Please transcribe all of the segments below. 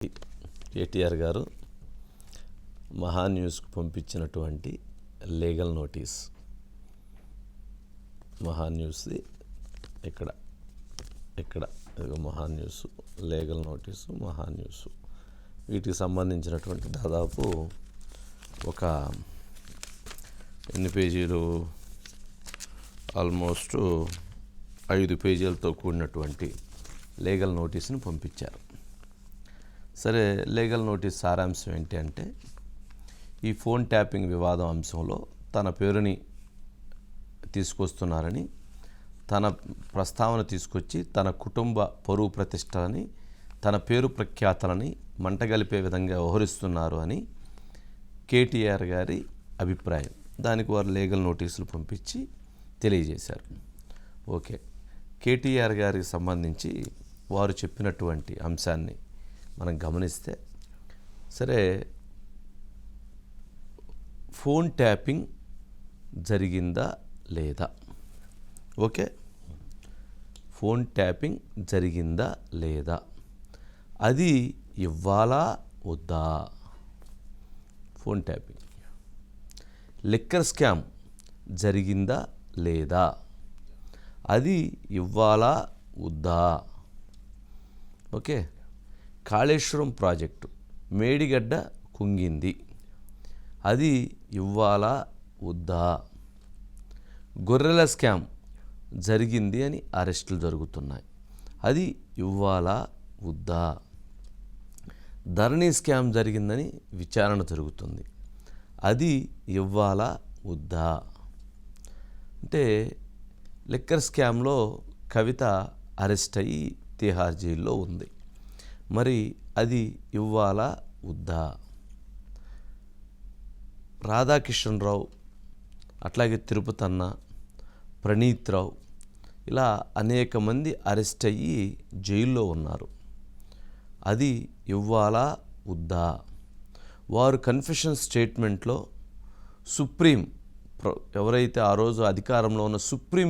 కేటీఆర్ గారు మహాన్యూస్కు పంపించినటువంటి legal notice. మహాన్యూస్ది ఇక్కడ మహాన్యూస్ లీగల్ నోటీసు, మహాన్యూస్ వీటికి సంబంధించినటువంటి దాదాపు ఒక ఎన్ని పేజీలు, ఆల్మోస్ట్ 5 పేజీలతో కూడినటువంటి లీగల్ నోటీస్ని పంపించారు. సరే, లీగల్ నోటీస్ సారాంశం ఏంటి అంటే, ఈ ఫోన్ ట్యాపింగ్ వివాదం అంశంలో తన పేరుని తీసుకొస్తున్నారని, తన ప్రస్తావన తీసుకొచ్చి తన కుటుంబ పరువు ప్రతిష్టలని, తన పేరు ప్రఖ్యాతలని మంటగలిపే విధంగా వ్యవహరిస్తున్నారు అని కేటీఆర్ గారి అభిప్రాయం. దానికి వారు లీగల్ నోటీసులు పంపించి తెలియజేశారు. ఓకే, కేటీఆర్ గారికి సంబంధించి వారు చెప్పినటువంటి అంశాన్ని మనం గమనిస్తే, సరే, ఫోన్ ట్యాపింగ్ జరిగిందా లేదా? ఓకే, ఫోన్ ట్యాపింగ్ జరిగిందా లేదా, అది ఇవ్వాలా వద్దా? Phone tapping. లిక్కర్ స్కామ్ జరిగిందా లేదా, అది ఇవ్వాలా వద్దా? ఓకే, కాళేశ్వరం ప్రాజెక్టు మేడిగడ్డ కుంగింది, అది ఇవ్వాలా వద్దా? గొర్రెల స్కామ్ జరిగింది అని అరెస్టులు జరుగుతున్నాయి, అది ఇవ్వాలా వద్దా? ధరణి స్కామ్ జరిగిందని విచారణ జరుగుతుంది, అది ఇవ్వాలా వద్దా? అంటే లిక్కర్ స్కామ్లో కవిత అరెస్ట్ అయ్యి తిహార్ జైల్లో ఉంది, మరి అది ఇవ్వాలా వద్దా? రాధాకిషన్రావు, అట్లాగే తిరుపతన్న, ప్రణీత్ రావు, ఇలా అనేక మంది అరెస్ట్ అయ్యి జైల్లో ఉన్నారు, అది ఇవ్వాలా వద్దా? వారు కన్ఫెషన్ స్టేట్మెంట్లో సుప్రీం ఎవరైతే ఆ రోజు అధికారంలో ఉన్న సుప్రీం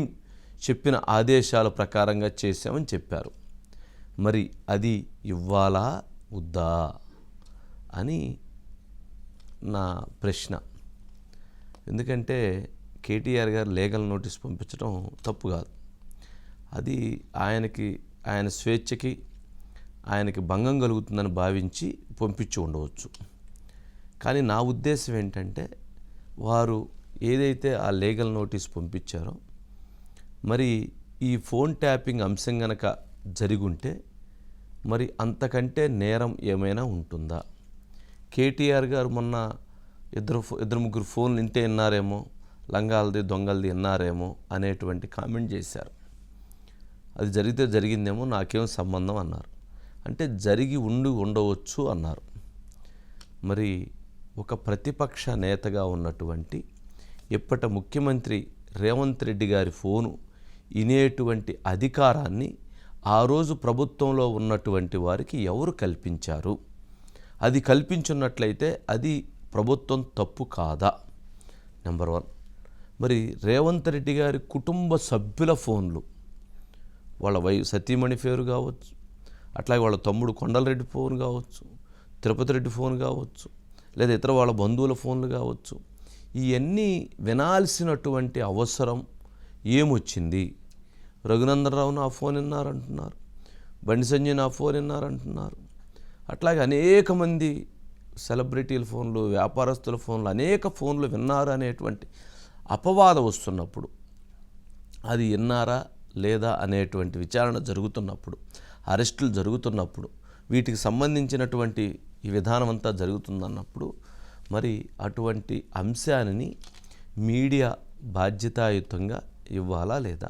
చెప్పిన ఆదేశాల ప్రకారంగా చేశామని చెప్పారు, మరి అది ఇవ్వాలా వద్దా అని నా ప్రశ్న. ఎందుకంటే కేటీఆర్ గారు లీగల్ నోటీస్ పంపించడం తప్పు కాదు, అది ఆయన స్వేచ్ఛకి ఆయనకి భంగం కలుగుతుందని భావించి పంపించి ఉండవచ్చు. కానీ నా ఉద్దేశం ఏంటంటే, వారు ఏదైతే ఆ లీగల్ నోటీస్ పంపించారో, మరి ఈ ఫోన్ ట్యాపింగ్ అంశం గనక జరిగుంటే మరి అంతకంటే నేరం ఏమైనా ఉంటుందా? కేటీఆర్ గారు మొన్న ఇద్దరు ముగ్గురు ఫోన్లు ఇంతే విన్నారేమో, లంగాలది దొంగలది విన్నారేమో అనేటువంటి కామెంట్ చేశారు. అది జరిగితే జరిగిందేమో, నాకేం సంబంధం అన్నారు. అంటే జరిగి ఉండవచ్చు అన్నారు. మరి ఒక ప్రతిపక్ష నేతగా ఉన్నటువంటి ఇప్పటి ముఖ్యమంత్రి రేవంత్ రెడ్డి గారి ఫోను వినేటువంటి అధికారాన్ని ఆ రోజు ప్రభుత్వంలో ఉన్నటువంటి వారికి ఎవరు కల్పించారు? అది కల్పించున్నట్లయితే అది ప్రభుత్వం తప్పు కాదా? నెంబర్ 1. మరి రేవంత్ రెడ్డి గారి కుటుంబ సభ్యుల ఫోన్లు, వాళ్ళ సతీమణి పేరు కావచ్చు, అట్లాగే వాళ్ళ తమ్ముడు కొండలరెడ్డి ఫోన్ కావచ్చు, తిరుపతి రెడ్డి ఫోన్ కావచ్చు, లేదా ఇతర వాళ్ళ బంధువుల ఫోన్లు కావచ్చు, ఇవన్నీ వినాల్సినటువంటి అవసరం ఏమొచ్చింది? రఘునందనరావు నా ఫోన్ విన్నారంటున్నారు, బండి సంజయ్ నా ఫోన్ విన్నారంటున్నారు, అట్లాగే అనేక మంది సెలబ్రిటీల ఫోన్లు, వ్యాపారస్తుల ఫోన్లు, అనేక ఫోన్లు విన్నారు అనేటువంటి అపవాదం వస్తున్నప్పుడు, అది విన్నారా లేదా అనేటువంటి విచారణ జరుగుతున్నప్పుడు, అరెస్టులు జరుగుతున్నప్పుడు, వీటికి సంబంధించినటువంటి ఈ విధానం అంతా జరుగుతుందన్నప్పుడు, మరి అటువంటి అంశాన్ని మీడియా బాధ్యతాయుతంగా ఇవ్వాలా లేదా?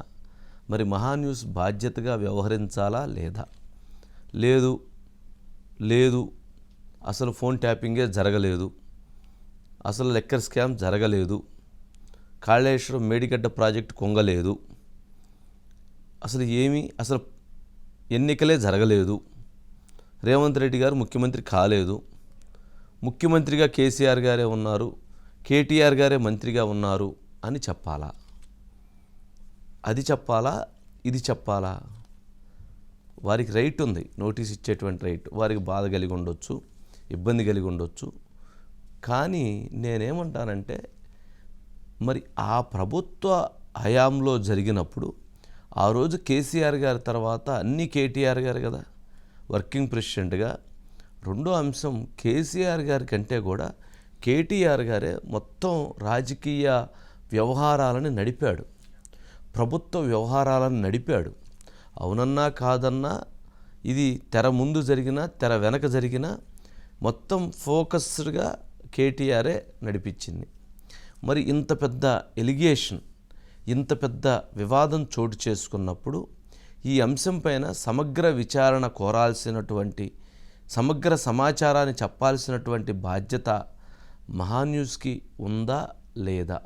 మరి మహాన్యూస్ బాధ్యతగా వ్యవహరించాలా లేదా? లేదు, అసలు ఫోన్ ట్యాపింగే జరగలేదు, అసలు లిక్కర్ స్కామ్ జరగలేదు, కాళేశ్వరం మేడిగడ్డ ప్రాజెక్టు కొంగలేదు, అసలు ఎన్నికలే జరగలేదు, రేవంత్ రెడ్డి గారు ముఖ్యమంత్రి కాలేదు, ముఖ్యమంత్రిగా కేసీఆర్ గారే ఉన్నారు, కేటీఆర్ గారే మంత్రిగా ఉన్నారు అని చెప్పాలా? అది చెప్పాలా, ఇది చెప్పాలా? వారికి రైట్ ఉంది, నోటీస్ ఇచ్చేటువంటి రైట్. వారికి బాధ కలిగి ఉండొచ్చు, ఇబ్బంది కలిగి ఉండొచ్చు. కానీ నేనేమంటానంటే, మరి ఆ ప్రభుత్వ హయాంలో జరిగినప్పుడు ఆ రోజు కేసీఆర్ గారి తర్వాత అన్నీ కేటీఆర్ గారు కదా వర్కింగ్ ప్రెసిడెంట్గా. రెండో అంశం, కేసీఆర్ గారి కంటే కూడా కేటీఆర్ గారే మొత్తం రాజకీయ వ్యవహారాలను నడిపాడు, ప్రభుత్వ వ్యవహారాలను నడిపాడు. అవునన్నా కాదన్నా ఇది తెర ముందు జరిగినా తెర వెనక జరిగినా మొత్తం ఫోకస్డ్గా కేటీఆరే నడిపించింది. మరి ఇంత పెద్ద ఎలిగేషన్, ఇంత పెద్ద వివాదం చోటు చేసుకున్నప్పుడు ఈ అంశం పైన సమగ్ర విచారణ కోరాల్సినటువంటి, సమగ్ర సమాచారాన్ని చెప్పాల్సినటువంటి బాధ్యత మహాన్యూస్కి ఉందా లేదా?